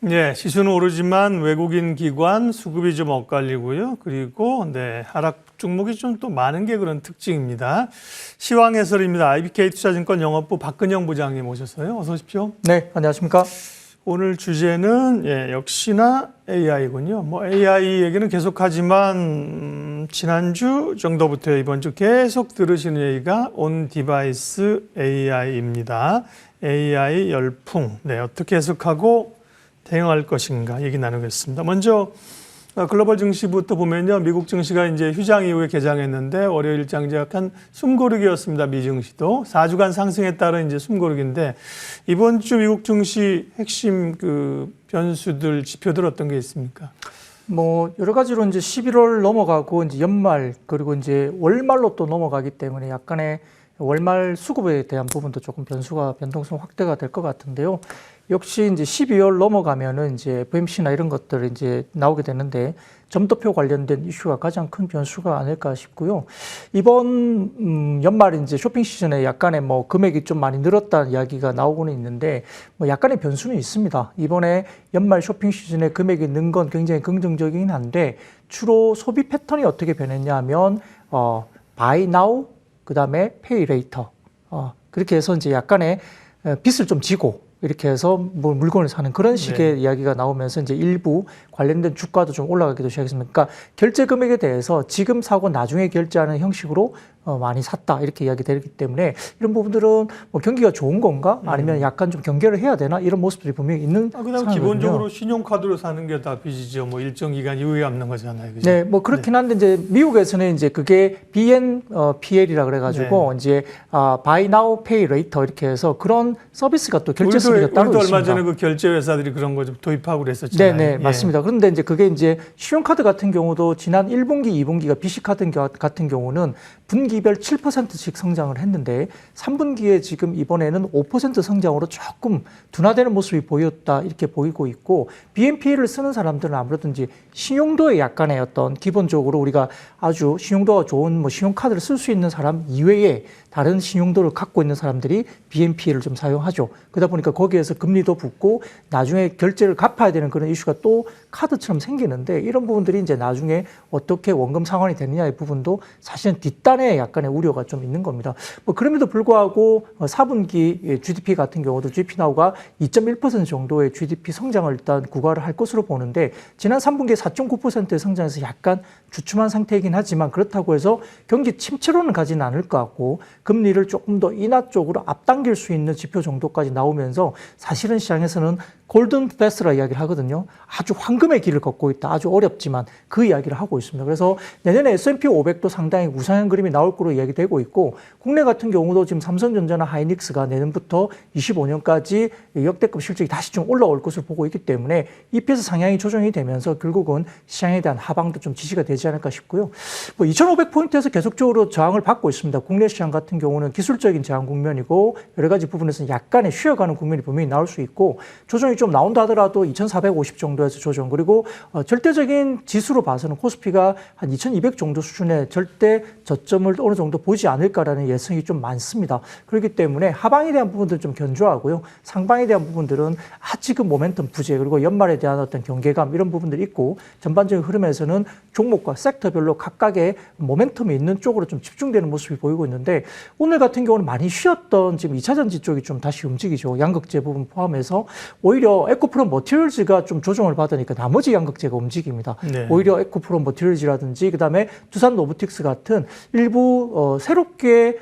네, 시수는 오르지만 외국인 기관 수급이 좀 엇갈리고요. 그리고 하락 종목이 좀 또 많은 게 그런 특징입니다. 시황 해설입니다. IBK투자증권 영업부 박근영 부장님 오셨어요. 어서 오십시오. 네, 안녕하십니까? 오늘 주제는 역시나 AI군요. AI 얘기는 계속하지만 지난주 정도부터 이번 주 계속 들으시는 얘기가 온 디바이스 AI입니다. AI 열풍. 어떻게 해석하고 대응할 것인가 얘기 나누겠습니다. 먼저 글로벌 증시부터 보면요. 미국 증시가 이제 휴장 이후에 개장했는데 월요일장 약간 숨고르기였습니다. 미 증시도 4주간 상승에 따른 이제 숨고르기인데 이번 주 미국 증시 핵심 변수들 지표들 어떤 게 있습니까? 여러 가지로 이제 11월 넘어가고 이제 연말 그리고 이제 월말로 또 넘어가기 때문에 약간의 월말 수급에 대한 부분도 조금 변동성 확대가 될 것 같은데요. 역시 이제 12월 넘어가면은 이제 FOMC나 이런 것들이 이제 나오게 되는데 점도표 관련된 이슈가 가장 큰 변수가 아닐까 싶고요. 이번 연말 이제 쇼핑 시즌에 약간의 금액이 좀 많이 늘었다는 이야기가 나오고는 있는데 약간의 변수는 있습니다. 이번에 연말 쇼핑 시즌에 금액이 는 건 굉장히 긍정적이긴 한데 주로 소비 패턴이 어떻게 변했냐 하면 buy now 그다음에 pay later 그렇게 해서 이제 약간의 빚을 좀 지고 이렇게 해서 물건을 사는 그런 식의 이야기가 나오면서 이제 일부 관련된 주가도 좀 올라가기도 시작했습니다. 그러니까 결제 금액에 대해서 지금 사고 나중에 결제하는 형식으로 많이 샀다 이렇게 이야기되기 때문에 이런 부분들은 경기가 좋은 건가 아니면 약간 좀 경계를 해야 되나 이런 모습들이 분명히 있는 그다음 기본적으로 신용카드로 사는 게 다 빚이죠. 일정 기간 이후에 갚는 거잖아요. 그죠? 네, 그렇긴 한데 이제 미국에서는 이제 그게 BNPL이라 그래가지고 이제 Buy Now Pay Later 이렇게 해서 그런 서비스가 또 결제 서비스가 따로 있습니다. 얼마 전에 그 결제 회사들이 그런 거 좀 도입하고 그랬었잖아요. 네, 맞습니다. 그런데 이제 그게 이제 신용카드 같은 경우도 지난 1분기, 2분기가 BC카드 같은 경우는 분기별 7%씩 성장을 했는데 3분기에 지금 이번에는 5% 성장으로 조금 둔화되는 모습이 보였다 이렇게 보이고 있고 BNPL을 쓰는 사람들은 아무래도 이제 신용도에 약간의 어떤 기본적으로 우리가 아주 신용도가 좋은 신용카드를 쓸 수 있는 사람 이외에 다른 신용도를 갖고 있는 사람들이 BNPL을 좀 사용하죠. 그러다 보니까 거기에서 금리도 붙고 나중에 결제를 갚아야 되는 그런 이슈가 또 카드처럼 생기는데 이런 부분들이 이제 나중에 어떻게 원금 상환이 되느냐의 부분도 사실은 뒷단에 약간의 우려가 좀 있는 겁니다. 그럼에도 불구하고 4분기 GDP 같은 경우도 GDP나우가 2.1% 정도의 GDP 성장을 일단 구가를 할 것으로 보는데 지난 3분기에 4.9%의 성장에서 약간 주춤한 상태이긴 하지만 그렇다고 해서 경기 침체로는 가지는 않을 것 같고 금리를 조금 더 인하 쪽으로 앞당길 수 있는 지표 정도까지 나오면서 사실은 시장에서는 골든 패스라 이야기를 하거든요. 아주 황금의 길을 걷고 있다. 아주 어렵지만 그 이야기를 하고 있습니다. 그래서 내년에 S&P 500도 상당히 우상향 그림이 나올 거로 이야기되고 있고 국내 같은 경우도 지금 삼성전자나 하이닉스가 내년부터 25년까지 역대급 실적이 다시 좀 올라올 것을 보고 있기 때문에 EPS 상향이 조정이 되면서 결국은 시장에 대한 하방도 좀 지지가 되지 않을까 싶고요. 2500포인트에서 계속적으로 저항을 받고 있습니다. 국내 시장 같은 경우는 기술적인 저항 국면이고 여러 가지 부분에서 약간의 쉬어가는 국면이 분명히 나올 수 있고 조정이 좀 나온다 하더라도 2450 정도에서 조정 그리고 절대적인 지수로 봐서는 코스피가 한 2200 정도 수준의 절대 저점을 어느 정도 보지 않을까라는 예상이 좀 많습니다. 그렇기 때문에 하방에 대한 부분들은 좀 견조하고요. 상방에 대한 부분들은 아직은 모멘텀 부재 그리고 연말에 대한 어떤 경계감 이런 부분들이 있고 전반적인 흐름에서는 종목과 섹터별로 각각의 모멘텀이 있는 쪽으로 좀 집중되는 모습이 보이고 있는데 오늘 같은 경우는 많이 쉬었던 지금 2차전지 쪽이 좀 다시 움직이죠. 양극재 부분 포함해서 오히려 에코프로 머티리얼즈가 좀 조정을 받으니까 나머지 양극재가 움직입니다. 오히려 에코프로 머티리얼즈라든지 그다음에 두산 로보틱스 같은 일부 새롭게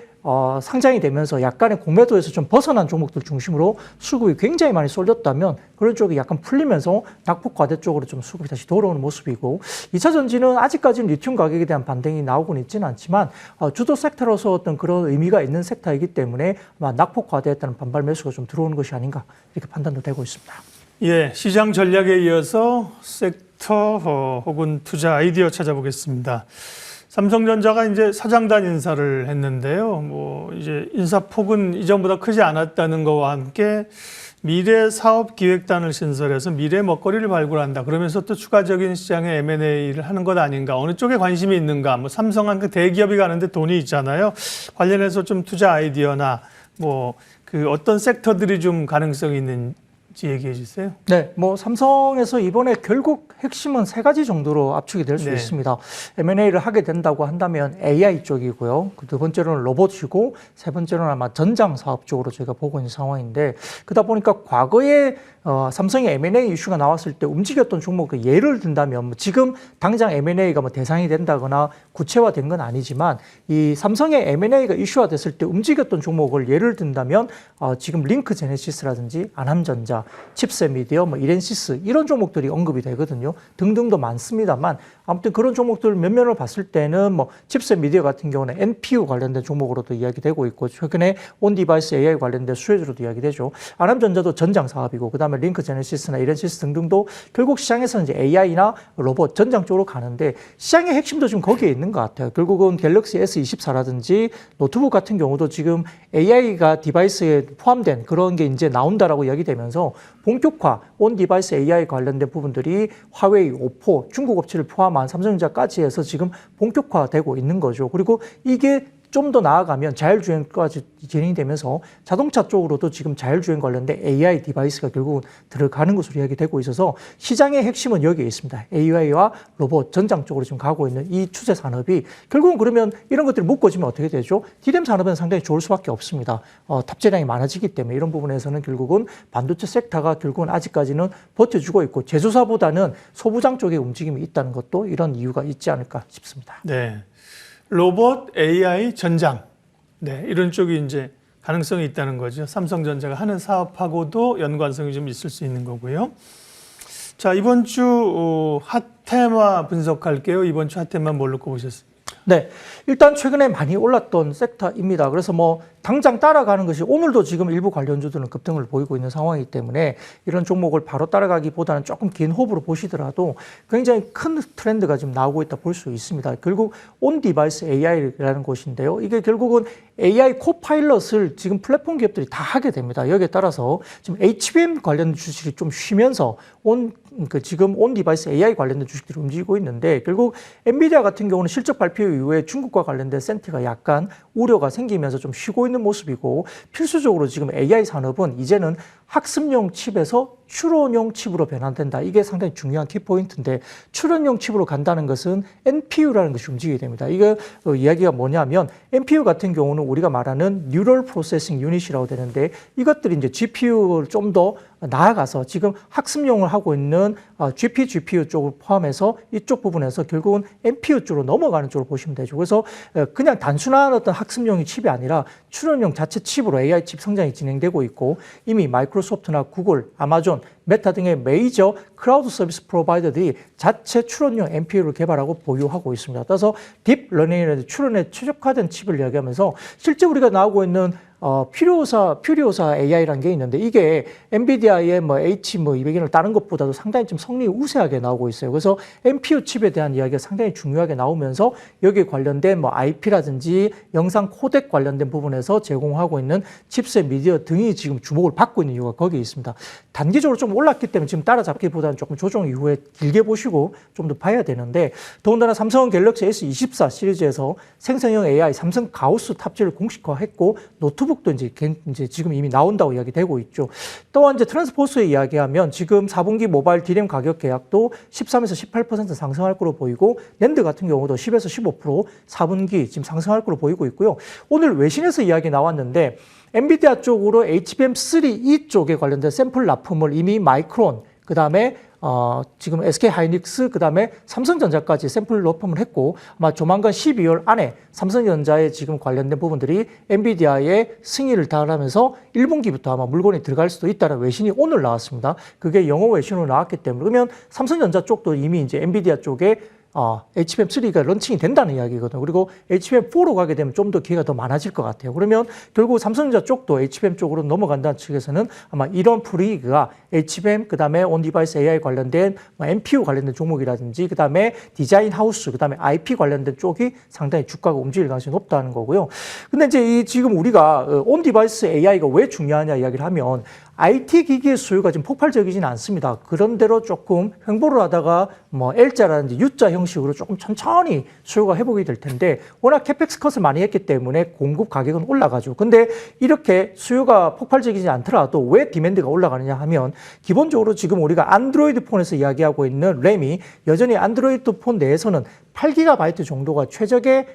상장이 되면서 약간의 공매도에서 좀 벗어난 종목들 중심으로 수급이 굉장히 많이 쏠렸다면 그런 쪽이 약간 풀리면서 낙폭 과대 쪽으로 좀 수급이 다시 돌아오는 모습이고 2차 전지는 아직까지는 리튬 가격에 대한 반등이 나오고는 있지는 않지만 주도 섹터로서 어떤 그런 의미가 있는 섹터이기 때문에 아마 낙폭 과대에 따른 반발 매수가 좀 들어오는 것이 아닌가 이렇게 판단도 되고 있습니다. 예, 시장 전략에 이어서 섹터 혹은 투자 아이디어 찾아보겠습니다. 삼성전자가 이제 사장단 인사를 했는데요. 이제 인사폭은 이전보다 크지 않았다는 것과 함께 미래 사업 기획단을 신설해서 미래 먹거리를 발굴한다. 그러면서 또 추가적인 시장의 M&A를 하는 것 아닌가. 어느 쪽에 관심이 있는가. 삼성한 그 대기업이 가는데 돈이 있잖아요. 관련해서 좀 투자 아이디어나 어떤 섹터들이 좀 가능성이 있는 얘기해 주세요. 네, 뭐 삼성에서 이번에 결국 핵심은 세 가지 정도로 압축이 될 수 네. 있습니다. M&A를 하게 된다고 한다면 AI 쪽이고요. 그 두 번째로는 로봇이고 세 번째로는 아마 전장 사업 쪽으로 저희가 보고 있는 상황인데 그러다 보니까 과거에 삼성의 M&A 이슈가 나왔을 때 움직였던 종목 그 예를 든다면 뭐 지금 당장 M&A가 뭐 대상이 된다거나 구체화된 건 아니지만 이 삼성의 M&A가 이슈화됐을 때 움직였던 종목을 예를 든다면 지금 링크 제네시스라든지 안함전자, 칩셋 미디어, 뭐 이렌시스 이런 종목들이 언급이 되거든요. 등등도 많습니다만 아무튼 그런 종목들 몇몇을 봤을 때는 뭐 칩셋 미디어 같은 경우는 NPU 관련된 종목으로도 이야기되고 있고 최근에 온 디바이스 AI 관련된 수혜주로도 이야기되죠. 안함전자도 전장 사업이고 그다음에 링크 제네시스나 이렌시스 등등도 결국 시장에서는 이제 AI나 로봇 전장 쪽으로 가는데 시장의 핵심도 지금 거기에 있는 것 같아요. 결국은 갤럭시 S24라든지 노트북 같은 경우도 지금 AI가 디바이스에 포함된 그런 게 이제 나온다라고 이야기되면서 본격화 온 디바이스 AI 관련된 부분들이 화웨이, 오포, 중국 업체를 포함한 삼성전자까지 해서 지금 본격화되고 있는 거죠. 그리고 이게 좀 더 나아가면 자율주행까지 진행이 되면서 자동차 쪽으로도 지금 자율주행 관련된 AI 디바이스가 결국은 들어가는 것으로 이야기되고 있어서 시장의 핵심은 여기에 있습니다. AI와 로봇, 전장 쪽으로 지금 가고 있는 이 추세 산업이 결국은 그러면 이런 것들이 묶어지면 어떻게 되죠? D램 산업은 상당히 좋을 수밖에 없습니다. 탑재량이 많아지기 때문에 이런 부분에서는 결국은 반도체 섹터가 결국은 아직까지는 버텨주고 있고 제조사보다는 소부장 쪽에 움직임이 있다는 것도 이런 이유가 있지 않을까 싶습니다. 네. 로봇, AI, 전장. 네, 이런 쪽이 이제 가능성이 있다는 거죠. 삼성전자가 하는 사업하고도 연관성이 좀 있을 수 있는 거고요. 자, 이번 주 핫테마 분석할게요. 이번 주 핫테마 뭘로 꼽으셨습니까? 네, 일단 최근에 많이 올랐던 섹터입니다. 그래서 뭐 당장 따라가는 것이 오늘도 지금 일부 관련주들은 급등을 보이고 있는 상황이기 때문에 이런 종목을 바로 따라가기보다는 조금 긴 호흡으로 보시더라도 굉장히 큰 트렌드가 지금 나오고 있다 볼 수 있습니다. 결국 온 디바이스 AI라는 곳인데요. 이게 결국은 AI 코파일럿을 지금 플랫폼 기업들이 다 하게 됩니다. 여기에 따라서 지금 HBM 관련 주식이 좀 쉬면서 지금 온 디바이스 AI 관련된 주식들이 움직이고 있는데 결국 엔비디아 같은 경우는 실적 발표 이후에 중국과 관련된 센티가 약간 우려가 생기면서 좀 쉬고 있는 모습이고 필수적으로 지금 AI 산업은 이제는 학습용 칩에서 추론용 칩으로 변환된다. 이게 상당히 중요한 키포인트인데 추론용 칩으로 간다는 것은 NPU라는 것이 움직이게 됩니다. 이거 이야기가 뭐냐면 NPU 같은 경우는 우리가 말하는 뉴럴 프로세싱 유닛이라고 되는데 이것들이 이제 GPU를 좀 더 나아가서 지금 학습용을 하고 있는 GPU 쪽을 포함해서 이쪽 부분에서 결국은 NPU 쪽으로 넘어가는 쪽으로 보시면 되죠. 그래서 그냥 단순한 어떤 학습용의 칩이 아니라 추론용 자체 칩으로 AI 칩 성장이 진행되고 있고 이미 마이크로소프트나 구글, 아마존, 메타 등의 메이저 클라우드 서비스 프로바이더들이 자체 추론용 NPU를 개발하고 보유하고 있습니다. 따라서 딥러닝이라든지 추론에 최적화된 칩을 이야기하면서 실제 우리가 나오고 있는 퓨리오사 AI라는 게 있는데 이게 엔비디아의 뭐 H200을 다른 것보다도 상당히 좀 성능이 우세하게 나오고 있어요. 그래서 NPU 칩에 대한 이야기가 상당히 중요하게 나오면서 여기에 관련된 뭐 IP라든지 영상 코덱 관련된 부분에서 제공하고 있는 칩셋 미디어 등이 지금 주목을 받고 있는 이유가 거기에 있습니다. 단기적으로 좀 올랐기 때문에 지금 따라잡기보다는 조금 조정 이후에 길게 보시고 좀 더 봐야 되는데 더군다나 삼성은 갤럭시 S24 시리즈에서 생성형 AI 삼성 가우스 탑재를 공식화했고 노트북도 이제 지금 이미 나온다고 이야기되고 있죠. 또한 이제 트랜스포스에 이야기하면 지금 4분기 모바일 D램 가격 계약도 13에서 18% 상승할 거로 보이고 낸드 같은 경우도 10에서 15% 4분기 지금 상승할 거로 보이고 있고요. 오늘 외신에서 이야기 나왔는데 엔비디아 쪽으로 HBM3E 쪽에 관련된 샘플 납품을 이미 마이크론, 그 다음에 지금 SK 하이닉스, 그 다음에 삼성전자까지 샘플 납품을 했고 아마 조만간 12월 안에 삼성전자에 지금 관련된 부분들이 엔비디아의 승인을 달하면서 1분기부터 아마 물건이 들어갈 수도 있다는 외신이 오늘 나왔습니다. 그게 영어 외신으로 나왔기 때문에 그러면 삼성전자 쪽도 이미 이제 엔비디아 쪽에 HBM3가 런칭이 된다는 이야기거든요. 그리고 HBM4로 가게 되면 좀 더 기회가 더 많아질 것 같아요. 그러면 결국 삼성전자 쪽도 HBM 쪽으로 넘어간다는 측에서는 아마 이런 분위기가 HBM, 그 다음에 온디바이스 AI 관련된 NPU 관련된 종목이라든지 그 다음에 디자인 하우스, 그 다음에 IP 관련된 쪽이 상당히 주가가 움직일 가능성이 높다는 거고요. 근데 이제 지금 우리가 온디바이스 AI가 왜 중요하냐 이야기를 하면 IT 기기의 수요가 지금 폭발적이지는 않습니다. 그런대로 조금 횡보를 하다가 뭐 L자라든지 U자 형식으로 조금 천천히 수요가 회복이 될 텐데 워낙 캐펙스 컷을 많이 했기 때문에 공급 가격은 올라가죠. 근데 이렇게 수요가 폭발적이지 않더라도 왜 디맨드가 올라가느냐 하면 기본적으로 지금 우리가 안드로이드 폰에서 이야기하고 있는 램이 여전히 안드로이드 폰 내에서는 8GB 정도가 최적의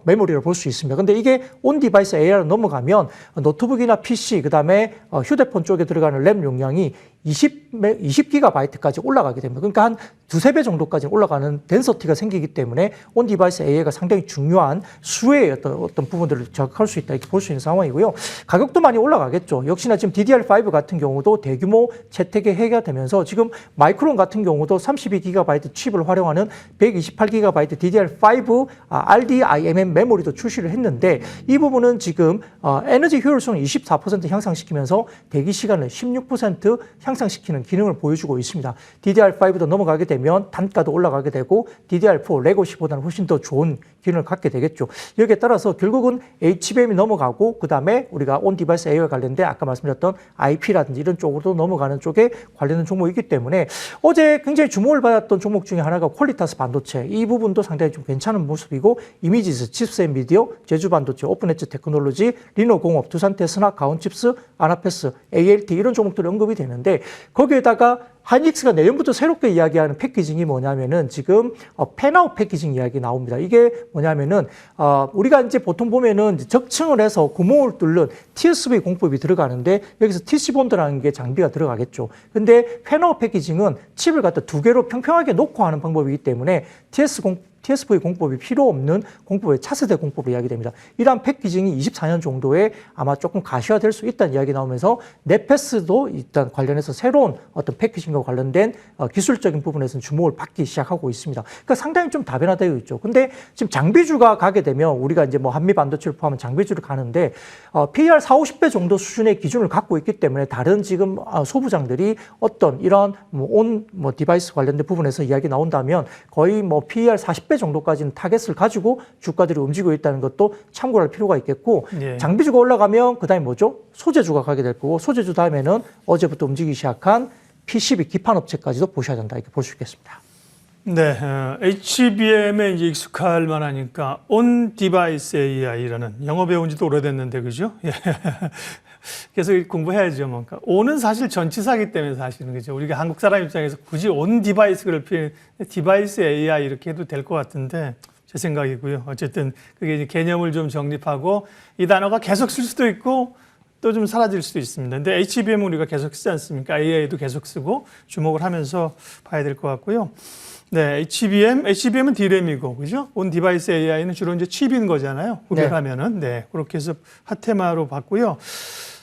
메모리를 볼 수 있습니다. 근데 이게 온 디바이스 AR로 넘어가면 노트북이나 PC, 그 다음에 휴대폰 쪽에 들어가는 램 용량이 20GB까지 올라가게 됩니다. 그러니까 한 두세 배 정도까지 올라가는 덴서티가 생기기 때문에 온 디바이스 AI가 상당히 중요한 수혜의 어떤 부분들을 저격할 수 있다 이렇게 볼 수 있는 상황이고요. 가격도 많이 올라가겠죠. 역시나 지금 DDR5 같은 경우도 대규모 채택이 해결되면서 지금 마이크론 같은 경우도 32GB 칩을 활용하는 128GB DDR5 RDIMM 메모리도 출시를 했는데 이 부분은 지금 에너지 효율성을 24% 향상시키면서 대기 시간을 16% 향상시키는 기능을 보여주고 있습니다. DDR5도 넘어가게 되면 단가도 올라가게 되고 DDR4 레거시보다는 훨씬 더 좋은 기능을 갖게 되겠죠. 여기에 따라서 결국은 HBM이 넘어가고 그 다음에 우리가 온 디바이스 AI와 관련된 아까 말씀드렸던 IP라든지 이런 쪽으로 넘어가는 쪽에 관련된 종목이기 때문에 어제 굉장히 주목을 받았던 종목 중에 하나가 퀄리타스 반도체 이 부분도 상당히 좀 괜찮은 모습이고 이미지스, 칩셋 미디어, 제주 반도체, 오픈엣지 테크놀로지, 리노공업, 두산테스나, 가온칩스, 아나페스, ALT 이런 종목들이 언급이 되는데 거기에다가 하이닉스가 내년부터 새롭게 이야기하는 패키징이 뭐냐면은 지금 팬아웃 패키징 이야기 나옵니다. 이게 뭐냐면은 우리가 이제 보통 보면은 적층을 해서 구멍을 뚫는 TSV 공법이 들어가는데 여기서 TC본드라는 게 장비가 들어가겠죠. 근데 팬아웃 패키징은 칩을 갖다 두 개로 평평하게 놓고 하는 방법이기 때문에 TSV 공법이 필요 없는 공법의 차세대 공법을 이야기됩니다. 이러한 패키징이 24년 정도에 아마 조금 가시화될 수 있다는 이야기 나오면서 네페스도 일단 관련해서 새로운 어떤 패키징과 관련된 기술적인 부분에서는 주목을 받기 시작하고 있습니다. 그러니까 상당히 좀 다변화되어 있죠. 근데 지금 장비주가 가게 되면 우리가 이제 뭐 한미 반도체를 포함한 장비주를 가는데 PER 40, 50배 정도 수준의 기준을 갖고 있기 때문에 다른 지금 소부장들이 어떤 이런 디바이스 관련된 부분에서 이야기 나온다면 거의 뭐 PER 40배 정도까지는 타겟을 가지고 주가들이 움직이고 있다는 것도 참고할 필요가 있겠고 예. 장비주가 올라가면 그 다음에 뭐죠? 소재주가 가게 될 거고 소재주 다음에는 어제부터 움직이기 시작한 PCB 기판업체까지도 보셔야 된다 이렇게 볼 수 있겠습니다. 네, HBM에 이제 익숙할 만하니까 온 디바이스 AI라는 영어 배운 지도 오래됐는데 그죠? 예. 계속 공부해야죠. 뭔가 온은 사실 전치사기 때문에 사실은 그죠. 우리가 한국 사람 입장에서 굳이 온 디바이스를 디바이스 AI 이렇게 해도 될 것 같은데 제 생각이고요. 어쨌든 그게 이제 개념을 좀 정립하고 이 단어가 계속 쓸 수도 있고 또 좀 사라질 수도 있습니다. 근데 HBM은 우리가 계속 쓰지 않습니까? AI도 계속 쓰고 주목을 하면서 봐야 될 것 같고요. 네, HBM은 D램이고, 그죠? 온 디바이스 AI는 주로 이제 칩인 거잖아요. 구별하면은. 네, 그렇게 해서 핫테마로 봤고요.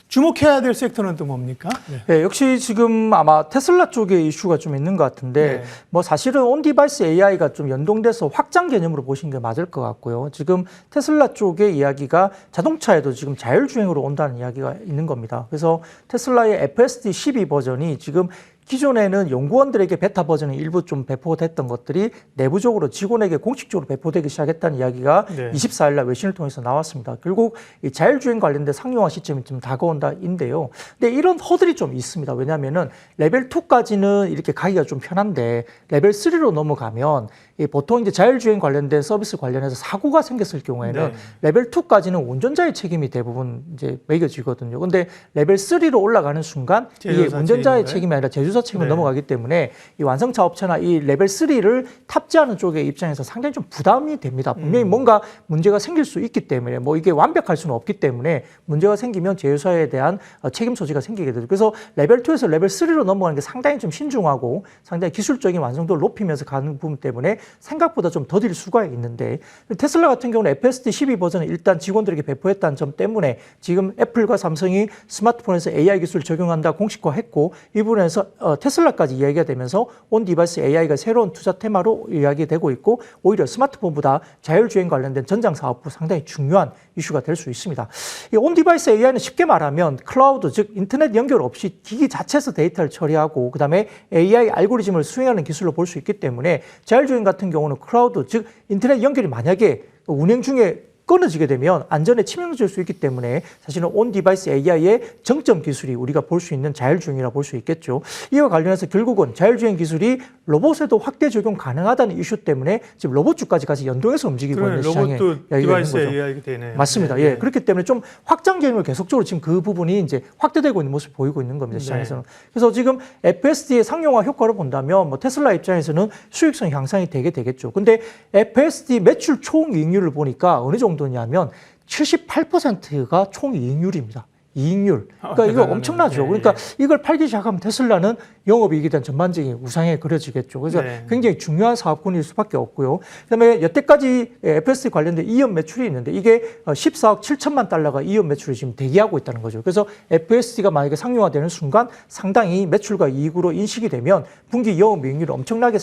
주목해야 될 섹터는 또 뭡니까? 네. 네, 역시 지금 아마 테슬라 쪽에 이슈가 좀 있는 것 같은데 네. 뭐 사실은 온 디바이스 AI가 좀 연동돼서 확장 개념으로 보시는 게 맞을 것 같고요. 지금 테슬라 쪽의 이야기가 자동차에도 지금 자율주행으로 온다는 이야기가 있는 겁니다. 그래서 테슬라의 FSD 12 버전이 지금 기존에는 연구원들에게 베타 버전이 일부 좀 배포됐던 것들이 내부적으로 직원에게 공식적으로 배포되기 시작했다는 이야기가 네. 24일 날 외신을 통해서 나왔습니다. 결국 이 자율주행 관련된 상용화 시점이 좀 다가온다인데요. 근데 이런 허들이 좀 있습니다. 왜냐하면은 레벨 2까지는 이렇게 가기가 좀 편한데 레벨 3로 넘어가면 보통 이제 자율주행 관련된 서비스 관련해서 사고가 생겼을 경우에는 네. 레벨 2까지는 운전자의 책임이 대부분 이제 매겨지거든요. 근데 레벨 3로 올라가는 순간 이게 운전자의 책임이 아니라 제조사 책임으로 넘어가기 때문에 이 완성차 업체나 이 레벨 3를 탑재하는 쪽의 입장에서 상당히 좀 부담이 됩니다. 분명히 뭔가 문제가 생길 수 있기 때문에 뭐 이게 완벽할 수는 없기 때문에 문제가 생기면 제조사에 대한 책임 소지가 생기게 되죠. 그래서 레벨 2에서 레벨 3로 넘어가는 게 상당히 좀 신중하고 상당히 기술적인 완성도를 높이면서 가는 부분 때문에 생각보다 좀 더딜 수가 있는데 테슬라 같은 경우는 FSD 12 버전을 일단 직원들에게 배포했다는 점 때문에 지금 애플과 삼성이 스마트폰에서 AI 기술을 적용한다 공식화했고 이 부분에서 테슬라까지 이야기가 되면서 온 디바이스 AI가 새로운 투자 테마로 이야기되고 있고 오히려 스마트폰보다 자율주행 관련된 전장 사업부 상당히 중요한 이슈가 될 수 있습니다. 이 온 디바이스 AI는 쉽게 말하면 클라우드 즉 인터넷 연결 없이 기기 자체에서 데이터를 처리하고 그다음에 AI 알고리즘을 수행하는 기술로 볼 수 있기 때문에 자율주행 같은 경우는 클라우드 즉 인터넷 연결이 만약에 운행 중에 끊어지게 되면 안전에 치명적일 수 있기 때문에 사실은 온 디바이스 AI의 정점 기술이 우리가 볼 수 있는 자율주행이라고 볼 수 있겠죠. 이와 관련해서 결국은 자율주행 기술이 로봇에도 확대 적용 가능하다는 이슈 때문에 지금 로봇주까지 같이 연동해서 움직이고 있는 시장에 로봇도 디바이스 AI가 되네요. 맞습니다. 네. 예. 그렇기 때문에 좀 확장 기능을 계속적으로 지금 그 부분이 이제 확대되고 있는 모습을 보이고 있는 겁니다. 시장에서는. 그래서 지금 FSD의 상용화 효과를 본다면 뭐 테슬라 입장에서는 수익성 향상이 되겠죠. 근데 FSD 매출 총 이익률을 보니까 어느 정도냐면 78%가 총 이익률입니다. 이익률. 그러니까 이거 대단하네요. 엄청나죠. 네. 그러니까 이걸 팔기 시작하면 테슬라는 영업이익에 대한 전반적인 우상에 그려지겠죠. 그래서 네. 굉장히 중요한 사업군일 수밖에 없고요. 그다음에 여태까지 FSD 관련된 이연 매출이 있는데 이게 14억 7천만 달러가 이연 매출이 지금 대기하고 있다는 거죠. 그래서 FSD가 만약에 상용화되는 순간 상당히 매출과 이익으로 인식이 되면 분기 영업이익률이 엄청나게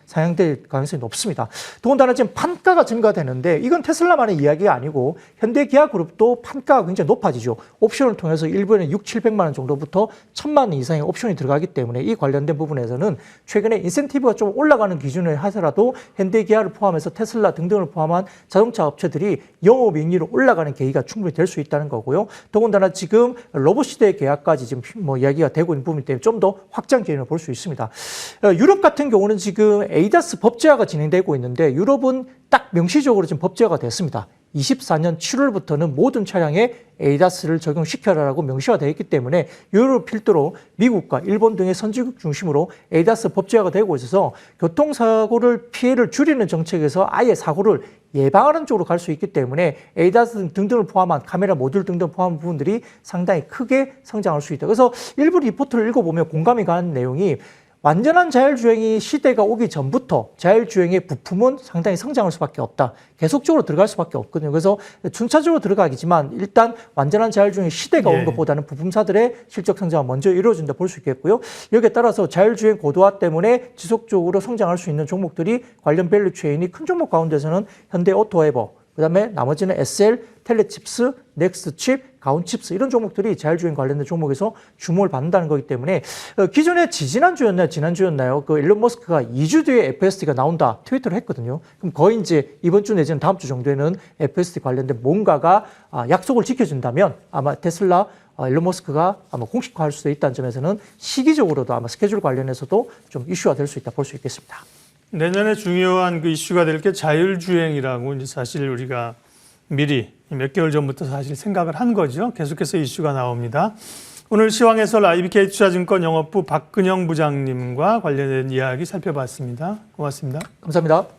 상향될 가능성이 높습니다. 더군다나 지금 판가가 증가되는데 이건 테슬라만의 이야기가 아니고 현대기아그룹도 판가가 굉장히 높아지죠. 옵션을 통해서 일본에 600~700만 원 정도부터 1000만 원 이상의 옵션이 들어가기 때문에 이 관련된 부분에서는 최근에 인센티브가 좀 올라가는 기준을 하더라도 현대기아를 포함해서 테슬라 등등을 포함한 자동차 업체들이 영업이익률이 올라가는 계기가 충분히 될 수 있다는 거고요. 더군다나 지금 로봇 시대의 계약까지 지금 뭐 이야기가 되고 있는 부분 때문에 좀 더 확장 기회를 볼 수 있습니다. 유럽 같은 경우는 지금 에이다스 법제화가 진행되고 있는데 유럽은 딱 명시적으로 지금 법제화가 됐습니다. 24년 7월부터는 모든 차량에 에이다스를 적용시켜라라고 명시화되어 있기 때문에 유럽을 필두로 미국과 일본 등의 선진국 중심으로 에이다스 법제화가 되고 있어서 교통사고를 피해를 줄이는 정책에서 아예 사고를 예방하는 쪽으로 갈 수 있기 때문에 에이다스 등등을 포함한 카메라 모듈 등등 포함한 부분들이 상당히 크게 성장할 수 있다. 그래서 일부 리포트를 읽어보면 공감이 가는 내용이 완전한 자율주행이 시대가 오기 전부터 자율주행의 부품은 상당히 성장할 수밖에 없다. 계속적으로 들어갈 수밖에 없거든요. 그래서 순차적으로 들어가겠지만 일단 완전한 자율주행의 시대가 온 것보다는 부품사들의 실적 성장은 먼저 이루어진다 볼 수 있겠고요. 여기에 따라서 자율주행 고도화 때문에 지속적으로 성장할 수 있는 종목들이 관련 밸류 체인이 큰 종목 가운데서는 현대 오토에버, 그다음에 나머지는 SL, 텔레칩스, 넥스트칩, 가온칩스 이런 종목들이 자율주행 관련된 종목에서 주목을 받는다는 거기 때문에 기존에 지난주였나요? 그 일론 머스크가 2주 뒤에 FSD가 나온다 트위터를 했거든요. 그럼 거의 이제 이번 주 내지는 다음 주 정도에는 FSD 관련된 뭔가가 약속을 지켜준다면 아마 테슬라 일론 머스크가 아마 공식화할 수도 있다는 점에서는 시기적으로도 아마 스케줄 관련해서도 좀 이슈가 될 수 있다 볼 수 있겠습니다. 내년에 중요한 그 이슈가 될 게 자율주행이라고 이제 사실 우리가 미리 몇 개월 전부터 사실 생각을 한 거죠. 계속해서 이슈가 나옵니다. 오늘 시황해설 IBK 투자증권 영업부 박근영 부장님과 관련된 이야기 살펴봤습니다. 고맙습니다. 감사합니다.